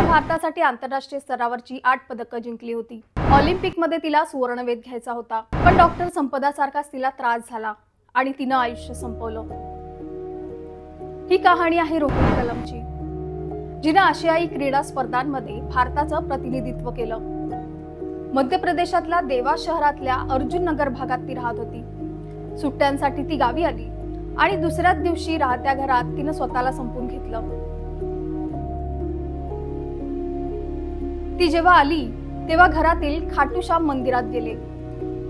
भारतासाठी आंतरराष्ट्रीय स्तरावरची 8 पदकं जिंकली होती। ऑलिम्पिकमध्ये तिला सुवर्णवेध घ्यायचा होता, पण डॉक्टर संपदा सारखाच तिला त्रास झाला आणि तिनं आयुष्य संपवलं। ही कहाणी आहे रोहिणी कलमची, जिने आशियाई क्रीडा स्पर्धांमध्ये भारताचं प्रतिनिधित्व केलं। मध्य प्रदेशातल्या देवास शहरातल्या अर्जुन नगर भागात ती राहत होती। सुट्ट्यांसाठी ती गावी आली आणि दुसऱ्याच दिवशी राहत्या घरात तिनं स्वतःला संपून घेतलं। ती जेव्हा आली तेव्हा घरातील खाटूश्याम मंदिरात गेले।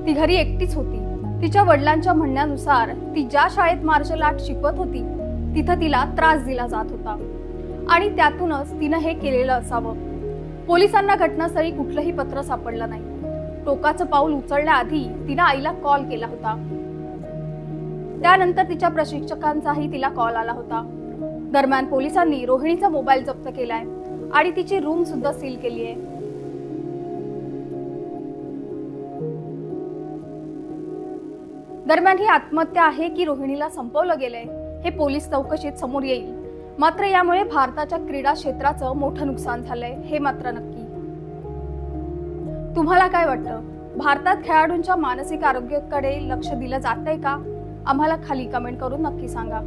ती घरी एकटीच होती। तिच्या वडिलांच्या म्हणण्यानुसार ती ज्या शाळेत मार्शल आर्ट शिकवत होती तिथं तिला त्रास दिला जात होता आणि त्यातूनच तिनं हे केलेलं असावं। पोलिसांना घटनास्थळी कुठलंही पत्र सापडलं नाही। टोकाचं पाऊल उचलण्याआधी तिनं आईला कॉल केला होता। त्यानंतर तिच्या प्रशिक्षकांचाही तिला कॉल आला होता। दरम्यान पोलिसांनी रोहिणीचा मोबाईल जप्त केलाय आणि तिची रूम सुद्धा सील केली आहे। दरम्यान ही आत्महत्या आहे की रोहिणीला संपवलं गेलंय हे पोलीस चौकशीत समोर येईल। मात्र यामुळे भारताच्या क्रीडा क्षेत्राचं मोठं नुकसान झालंय हे मात्र नक्की। तुम्हाला काय वाटतं, भारतात खेळाडूंच्या मानसिक आरोग्याकडे लक्ष दिलं जातंय का? आम्हाला खाली कमेंट करून नक्की सांगा।